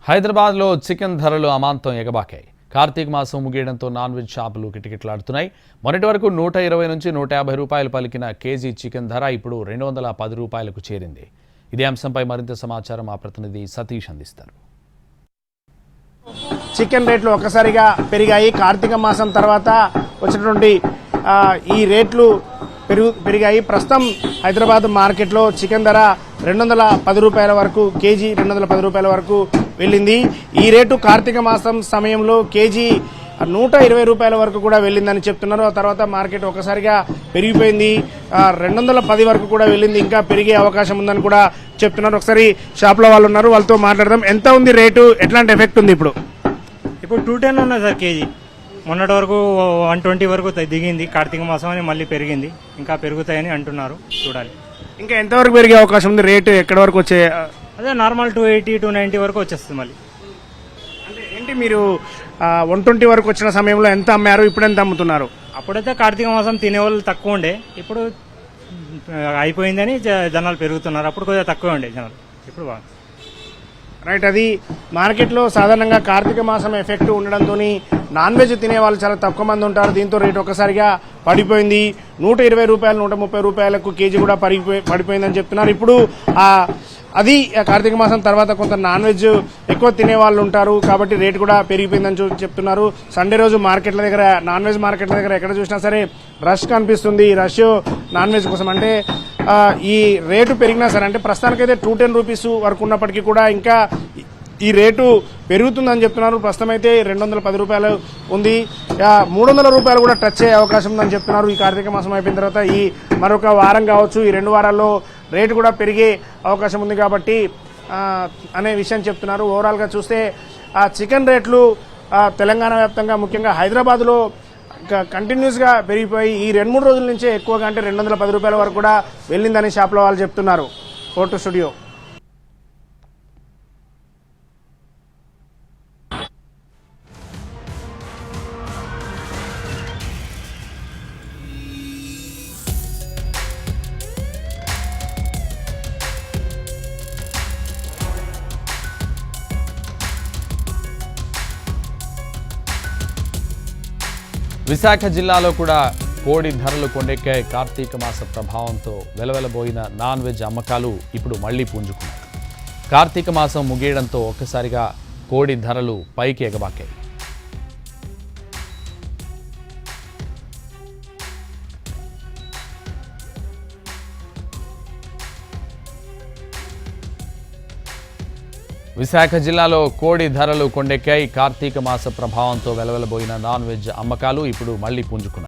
హైదరాబాద్లో చికెన్ ధరలు అమాంతం ఎగబాకాయి. కార్తీక మాసం ముగియడంతో నాన్ వెజ్ షాపులు కిటకిటలాడుతున్నాయి. మొన్నటి వరకు 120 నుంచి 150 రూపాయలు పలికిన కేజీ చికెన్ ధర ఇప్పుడు 210 రూపాయలకు చేరింది. ఇదే అంశంపై మరింత సమాచారం మా ప్రతినిధి సతీష్ అందిస్తారు. చికెన్ రేట్లు ఒక్కసారిగా పెరిగాయి. కార్తీక మాసం తర్వాత వచ్చినటువంటి ఈ రేట్లు పెరిగాయి. ప్రస్తుతం హైదరాబాద్ మార్కెట్లో చికెన్ ధర 210 రూపాయల వరకు, కేజీ 210 రూపాయల వరకు వెళ్ళింది. ఈ రేటు కార్తీక మాసం సమయంలో కేజీ 120 రూపాయల వరకు కూడా వెళ్ళిందని చెప్తున్నారు. ఆ తర్వాత మార్కెట్ ఒకసారిగా పెరిగిపోయింది, 210 వరకు కూడా వెళ్ళింది. ఇంకా పెరిగే అవకాశం ఉందని కూడా చెప్తున్నారు. ఒకసారి షాప్లో వాళ్ళు ఉన్నారు, వాళ్ళతో మాట్లాడదాం. ఎంత ఉంది రేటు, ఎట్లాంటి ఎఫెక్ట్ ఉంది ఇప్పుడు? ఇప్పుడు 210 ఉన్నది సార్ కేజీ. మొన్నటి వరకు 120 వరకు దిగింది. కార్తీక మాసం అని మళ్ళీ పెరిగింది, ఇంకా పెరుగుతాయని అంటున్నారు. చూడాలి ఇంకా ఎంతవరకు పెరిగే అవకాశం ఉంది. రేటు ఎక్కడి వరకు వచ్చే? అదే నార్మల్ 280, 290 వరకు వచ్చేస్తుంది. మళ్ళీ అంటే ఏంటి, మీరు 120 వరకు వచ్చిన సమయంలో ఎంత అమ్మారు, ఇప్పుడు ఎంత అమ్ముతున్నారు? అప్పుడైతే కార్తీక మాసం తినేవాళ్ళు తక్కువ ఉండే, ఇప్పుడు అయిపోయిందని జనాలు పెరుగుతున్నారు. అప్పుడు కొద్దిగా తక్కువ ఉండే జనాలు, ఇప్పుడు బాగా రైట్. అది మార్కెట్లో సాధారణంగా కార్తీక మాసం ఎఫెక్ట్ ఉండడంతో నాన్ వెజ్ తినే వాళ్ళు చాలా తక్కువ మంది ఉంటారు. దీంతో రేటు ఒక్కసారిగా పడిపోయింది. 120 రూపాయలు, 130 రూపాయలకు కేజీ కూడా పడిపోయిందని చెప్తున్నారు. ఇప్పుడు అది కార్తీక మాసం తర్వాత కొంత నాన్ వెజ్ ఎక్కువ తినే వాళ్ళు ఉంటారు కాబట్టి రేటు కూడా పెరిగిపోయిందని చెప్తున్నారు. సండే రోజు మార్కెట్ల దగ్గర, నాన్ వెజ్ మార్కెట్ల దగ్గర ఎక్కడ చూసినా సరే రష్ కనిపిస్తుంది. ఈ రష్ నాన్ వెజ్ కోసం. అంటే ఈ రేటు పెరిగినా సరే, అంటే ప్రస్తుతానికైతే 210 రూపీస్ వరకు ఉన్నప్పటికీ కూడా ఇంకా ఈ రేటు పెరుగుతుందని చెప్తున్నారు. ప్రస్తుతం అయితే 210 రూపాయలు ఉంది. 300 రూపాయలు కూడా టచ్ అయ్యే అవకాశం ఉందని చెప్తున్నారు. ఈ కార్తీక మాసం అయిపోయిన తర్వాత ఈ మరొక వారం కావచ్చు, ఈ 2 వారాల్లో రేటు కూడా పెరిగే అవకాశం ఉంది కాబట్టి అనే విషయం చెప్తున్నారు. ఓవరాల్గా చూస్తే చికెన్ రేట్లు తెలంగాణ వ్యాప్తంగా, ముఖ్యంగా హైదరాబాద్లో కంటిన్యూస్గా పెరిగిపోయి ఈ 2-3 రోజుల నుంచే ఎక్కువగా, అంటే 210 రూపాయల వరకు కూడా వెళ్ళిందని షాప్లో వాళ్ళు చెప్తున్నారు. Photo studio. విశాఖ జిల్లాలో కూడా కోడి ధరలు కొండెక్కాయి. కార్తీక మాస ప్రభావంతో వెలవెలబోయిన నాన్ వెజ్ అమ్మకాలు ఇప్పుడు మళ్లీ పుంజుకున్నాయి. కార్తీక మాసం ముగియడంతో ఒక్కసారిగా కోడి ధరలు పైకి ఎగబాకాయి. విశాఖ జిల్లాలో కోడి ధరలు కొండెక్కాయి. కార్తీక మాస ప్రభావంతో వెలవెలబోయిన నాన్ వెజ్ అమ్మకాలు ఇప్పుడు మళ్లీ పుంజుకున్నాయి.